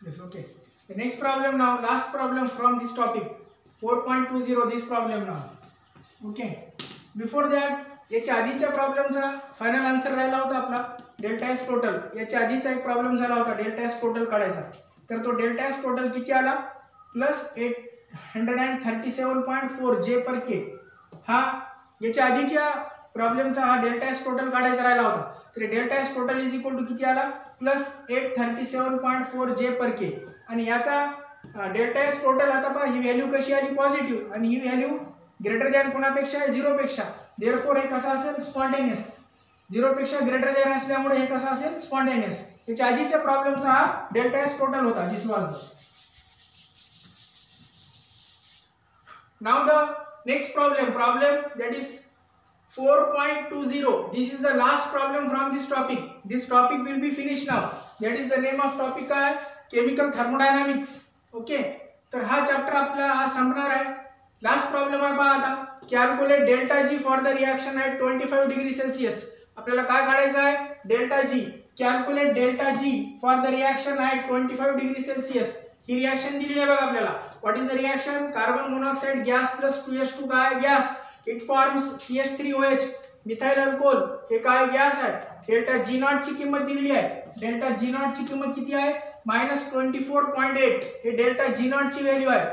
Yes, okay. The next problem now, last problem from this topic, 4.20, this problem now. Okay. Before that, याच्या आधीच्या प्रॉब्लेमचा final answer राहिला होता आपला delta S total. याच्या आधीचा एक प्रॉब्लेम झाला होता डेल्टा एस टोटल काढायचा. तर तो डेल्टा एस टोटल किती आला? प्लस 837.4 जे पर के. हा याच्या आधीच्या प्रॉब्लेमचा हा डेल्टा एस टोटल काढायचा राहिला होता. तर delta S total is equal to किती आला? प्लस 837.4 जे पर के. आणि याचा डेल्टा एस टोटल आता पहा, ही व्हॅल्यू कशी आली? पॉझिटिव्ह. आणि ही व्हॅल्यू ग्रेटर दॅन कोणापेक्षा आहे? 0 पेक्षा. देअरफॉर हे कसं असेल? स्पॉन्टेनियस. 0 पेक्षा ग्रेटर दॅन असल्यामुळे हे कसं असेल? स्पॉन्टेनियस. याच्या आधीच्या प्रॉब्लेमचा हा डेल्टा एस टोटल होता. दिस वाज now the next problem that is 4.20. this is the last problem from this topic. This topic will be finished now. That is the name of topic आहे केमिकल थर्मोडायनामिक्स. ओके. तर हा chapter आपला आज संपणार आहे. Last problem आहे पहा आता. Calculate delta G for the reaction at 25 degree Celsius. आपल्याला काय काढायचं आहे? Delta G. Calculate delta G for the reaction at 25 degree Celsius. ही रिएक्शन दिली आहे बघा आपल्याला. What is the reaction? Carbon monoxide gas plus 2H2 काय gas. It forms CH3OH methyl alcohol. हे काय गॅस आहे. डेल्टा जी नॉट ची किंमत दिलेली आहे. डेल्टा जी नॉट ची किंमत किती आहे? -24.8. हे डेल्टा जी नॉट ची व्हॅल्यू आहे.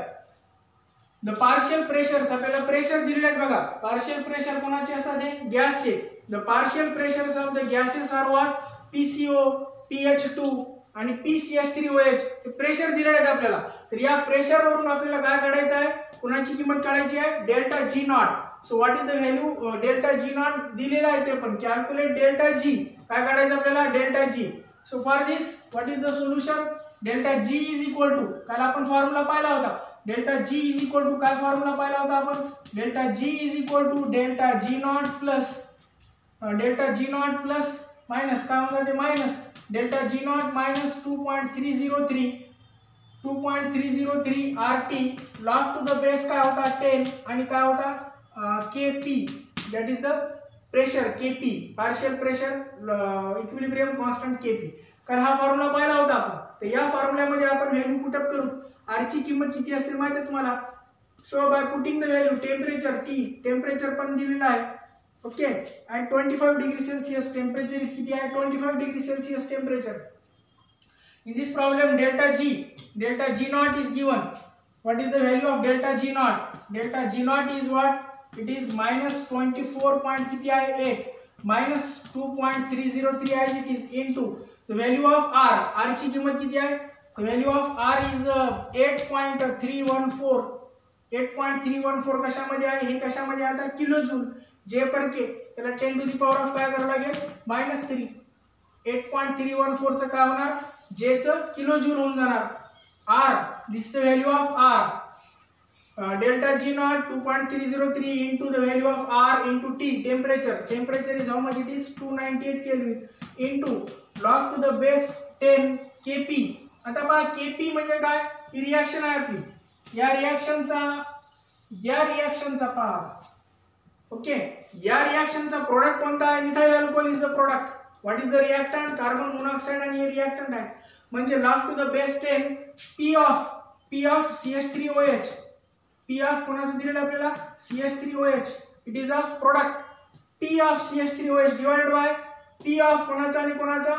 द पार्शियल प्रेशर, आपल्याला प्रेशर दिलेले आहेत बघा. पार्शियल प्रेशर कोणाचे असतात? हे गॅसचे. The partial pressures of the gases are what? PCO, PH2 आणि PCH3OH. हे प्रेशर दिलेले आहेत आपल्याला. तर या प्रेशर वरून आपल्याला काय काढायचं आहे? कोणाची किंमत काढायची आहे? Delta G nought. So what is the value? Delta G nought दिलेला आहे ते पण. Calculate delta G. काय काढायचं आपल्याला? Delta G. So for this what is the solution? Delta G is equal to, काल आपण फॉर्म्युला पाहिला होता. Delta G is equal to, काय फॉर्म्युला पाहिला होता आपण? Delta G is equal to delta G not plus minus काय होतं ते? Minus delta G not minus 2.303 RT log to the base काय होता? 10 आणि काय होता? KP. That is the pressure. KP partial pressure equilibrium constant KP. कारण हा फॉर्म्युला पाहिला होता आपण. तर या फॉर्म्युल्यामध्ये आपण व्हॅल्यू पुटअप करू. R ची किंमत किती असते माहिती आहे तुम्हाला? So by putting the value temperature T, temperature पण दिलेलं आहे. Okay. And 25 degree Celsius temperature is किती आहे? 25 degree Celsius temperature. In this problem delta G naught is given. What is the value of delta G naught? Delta G naught is what? It is -24.8 minus 2.303 as it is into the value of R. R ची किंमत किती आहे? The value of R is 8.314. 8.314 कशामध्ये आहे? हे कशामध्ये आता? Kilo joule. जे पर के. त्याला 10 to the power of काय करावं लागेल? -3. 8.314 चं काय होणार? जे चं किलो जूल होऊन जाणार. R, this is the value of R. Delta G naught 2.303 into the value of R into T, temperature. Temperature is how much? It is 298 Kelvin into log to the base 10 Kp. आता पहा Kp म्हणजे काय? ही reaction आहे आपली. या रिएक्शनचा पहा. Okay. या रिएक्शनचा product कोणता आहे? Methyl alcohol is the product. What is the reactant? Carbon monoxide आणि हे रिएक्टंट आहे. म्हणजे log to the base 10 P of CH3OH. P of कोणाचं दिलेलं आपल्याला? CH3OH. It is of product. P of CH3OH divided by P of कोणाचा आणि कोणाचा?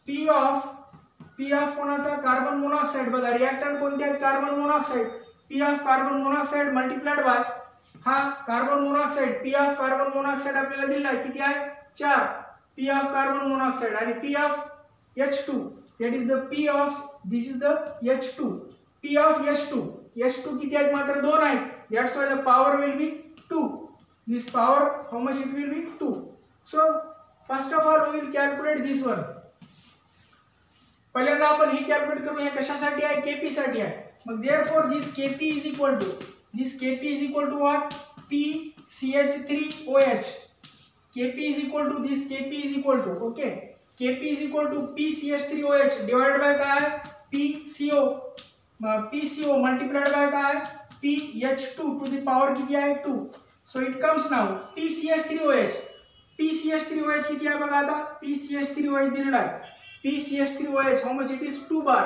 P of कोणाचा? Carbon monoxide. बघा रिएक्टंट कोणते आहेत? Carbon monoxide. P of carbon monoxide multiplied by हा carbon monoxide. P of carbon monoxide आपल्याला दिलेला आहे किती आहे? 4. P of कार्बन मोनॉक्साइड आणि P of H2. That is the P of, this is the H2. P of H2 किती आहेत? मात्र 2 आहेत. That's why the power will be 2. This power, how much it will be? 2. So first of all we will calculate this one. पहिल्यांदा आपण हे calculate करू. हे कशासाठी आहे? KP साठी आहे. मग therefore this KP is equal to what? PCH3OH. KP is equal to this. KP is equal to, okay, KP is equal to PCH3OH divided by काय? PCO multiplied by काय? PH2 to the power किती आहे? 2. So it comes now PCH3OH. PCH3OH किती आहे बघा आता? PCH3OH दिलेला आहे. PCH3OH how much it is? 2 bar.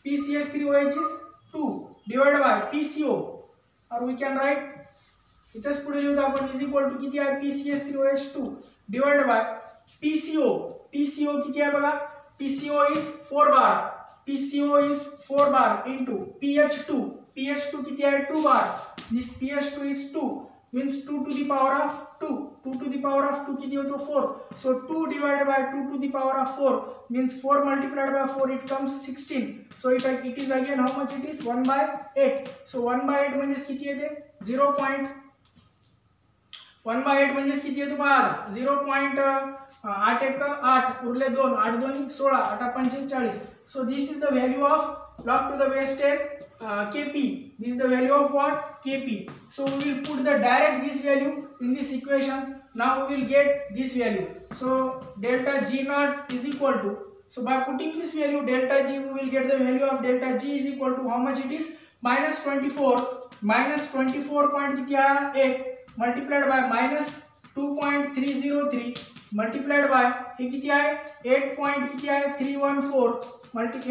PCH3OH is 2 divided by PCO, or we can write इथंच पुढे लिहून आपण इज इक्वल टू किती आहे PCH3OH 2 divided by PCO. PCO किती आहे बघा, PCO is 4 bar, PCO is 4 bar into PH2. PH2 किती आहे 2 bar. This PH2 is 2 means 2 to the power of 2. 2 to the power of 2 किती होतो 4. So 2 divided by 2 to the power of 4 means 4 multiplied by 4 it comes 16. So it is again how much it is 1 by 8. So 1 by 8 म्हणजे किती येते 1 by 8 म्हणजे किती येतो पहा 0.8 एक 8 उरले 2 8 2 16 8 45. So this is the value of log to the base 10 Kp. This is the value of what Kp. So we will put the direct this value in this equation. Now we will get this value. So delta G naught is equal to, so by putting this value delta G we will get the value of delta G is equal to how much it is minus 24 point किती आहे 8 multiplied by minus 2.303 multiplied by हे किती आहे 8 point किती आहे 314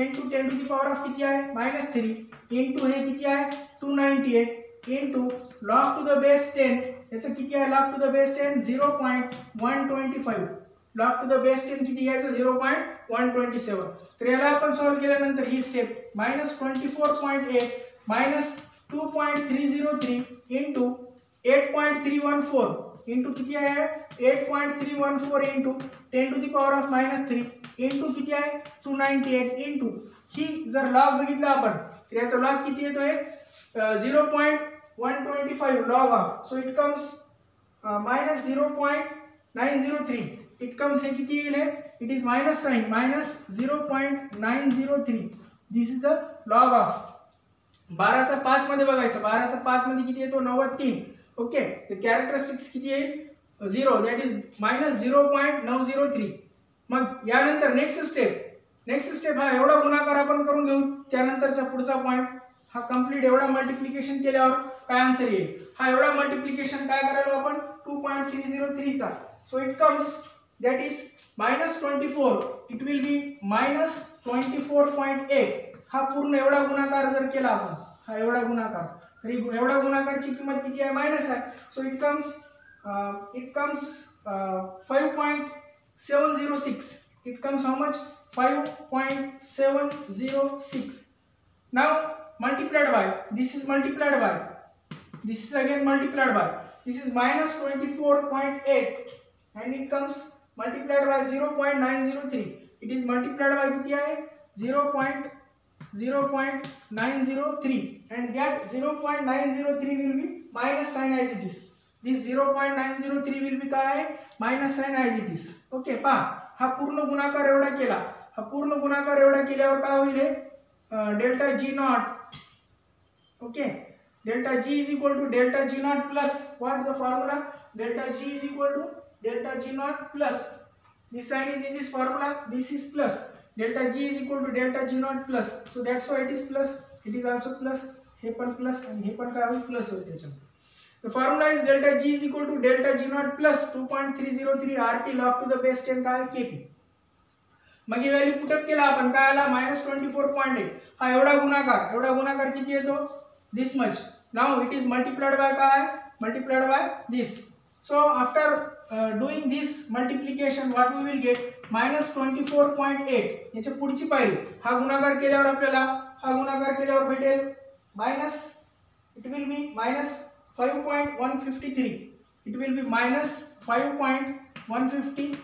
into 10 to the power of किती आहे -3 into हे किती आहे 298 into log to the base 10 याचं किती आहे log to the base 10 0.125 log to the base 10 किती घ्यायचं 0.127. तर याला आपण सॉल्व केल्यानंतर ही स्टेप -24.8 minus 2.303 into 8.314 into किती आहे 8.314 into 10 to the power of -3 into किती आहे 298 into ही जर लॉग बघितला आपण तर याचा लॉग किती येतोय 0.125 log of, so it comes minus 0.903. it comes हे किती येईल it is minus sign minus 0.903. this is the log of 12 चा 5 मध्ये बघायचं 12 चा 5 मध्ये किती येतो 93. ओके, तर कॅरेक्टरिस्टिक्स किती येईल 0, दॅट इज minus 0.903. मग यानंतर नेक्स्ट स्टेप हा एवढा गुणाकार आपण करून घेऊ. त्यानंतरचा पुढचा पॉइंट हा कंप्लीट एवढा मल्टिप्लिकेशन केल्यावर काय आन्सर येईल. हा एवढा मल्टिप्लिकेशन काय करायला आपण 2.303 चा. So it comes that is -24. It will बी -24.8. हा पूर्ण एवढा गुणाकार जर केला आपण हा एवढा गुणाकार तर एवढा गुणाकारची किंमत किती आहे मायनस आहे. So it comes 5.706. it comes how much 5.706. now multiplied by this is multiplied by this is again multiplied by this is -24.8 and it comes multiplied by 0.903. it is multiplied by किती आहे 0.903 and that 0.903 will be minus sign as it is. this 0.903 will be काय minus sign as it is. Okay पहा हा पूर्ण गुणाकार एवढा केला. हा पूर्ण गुणाकार एवढा केल्यावर काय होईल delta G naught. Okay, delta G is equal to delta G not plus what the formula delta G is equal to delta G not plus this sign is in this formula this is plus delta G is equal to delta G not plus. So that's why it is plus it is also plus हे पण plus आणि हे पण काय होईल plus होईल त्याच्यामध्ये. The formula is delta G is equal to delta G naught plus 2.303 RT log to the base 10 काय Kp. मग ही व्हॅल्यू पुटअप केला आपण काय आला -24.8. हा एवढा गुणाकार किती येतो this much. now it is multiplied by काय multiplied by this. so after doing this multiplication what we will get -24.8. याच्या पुढची पायरी हा गुणाकार केल्यावर आपल्याला भेटेल it will be -5.153. it will be -5.153.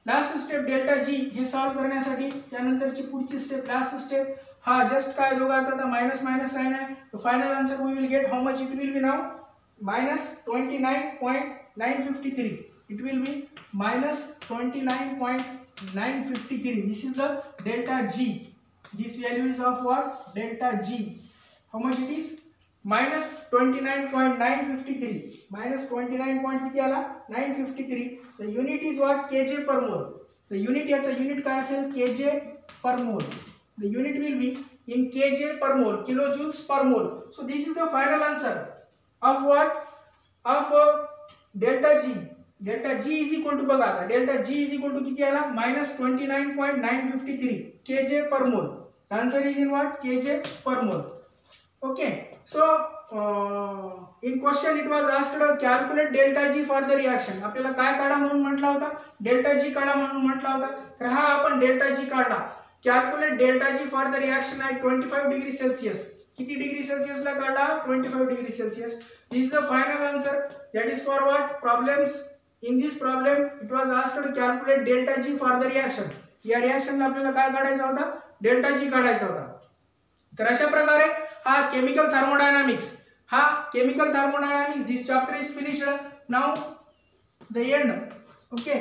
Last step delta G हे सॉल्व करण्यासाठी त्यानंतरची पुढची स्टेप लास्ट स्टेप हा जस्ट काय दोघांचा आता मायनस साइन आहे. तो final answer we will get how much. It will be now -29.953. it will be -29.953. this is the delta G. this value is of what delta G. how much it is -29.953. -29 point किती आला 953. the unit is what kj per mole. the unit याचा unit काय असेल kj per mole. the unit will be in kj per mole kilojoules per mole. so this is the final answer of what of delta G. delta G is equal to बघा आता delta G is equal to किती आला -29.953. kJ per mole. The answer is in what? kJ per mole. Okay. So in question it was asked calculate delta G for the reaction. आपल्याला काय काढा म्हणून म्हटला होता? डेल्टा जी काढा म्हणून म्हटला होता. तर हा आपण डेल्टा जी काढला. Calculate delta G for the reaction at 25 degree Celsius. किती डिग्री सेल्सियस ला काढला? 25 degree Celsius. This is the final answer. That is for what? Problems. In this problem it was asked to calculate delta G for the reaction. या रिएक्शनला आपल्याला काय काढायचा होता? Delta जी काढायचा होता. तर अशा प्रकारे हा केमिकल थर्मोडायनामिक्स, हा chemical thermodynamics, this chapter is finished. Now the end. Okay.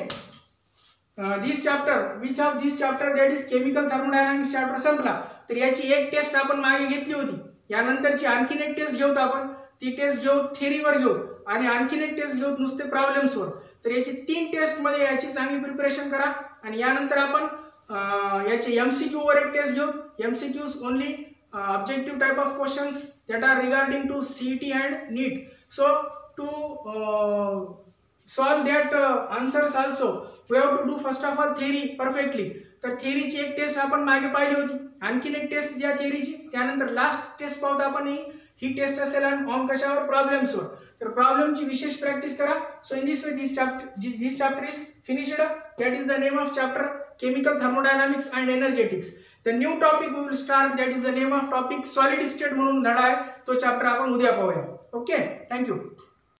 This chapter, which of this chapter, that is chemical thermodynamics chapter संपला. तर याची एक टेस्ट आपण मागे घेतली होती. यानंतरची आणखीन एक टेस्ट घेऊ आपण. ती टेस्ट घेऊ थेअरीवर घेऊ आणि आणखीन एक टेस्ट घेऊ नुसते प्रॉब्लेम्सवर. तर याची 3 टेस्ट मध्ये याची चांगली प्रिपरेशन करा आणि यानंतर आपण याचे एमसीक्यू वर एक टेस्ट घेऊ. MCQs only objective type of questions that are regarding to CET and NEET. So to solve that answers also we have to do first of all theory perfectly. तर थेअरीची एक टेस्ट आपण मागे पाहिली होती. आणखीन एक टेस्ट द्या थेअरीची. त्यानंतर लास्ट टेस्ट पाहू आपण. ही टेस्ट असेल ऑन कशावर? प्रॉब्लेम्सवर. तर प्रॉब्लेमची विशेष प्रॅक्टिस करा. So in this way this chapter is finished. That is the name of chapter chemical thermodynamics and energetics. The new topic we will start, that is the name of topic solid state म्हणून धडा आहे. तो chapter आपण उद्या पाहूया. Okay, thank you.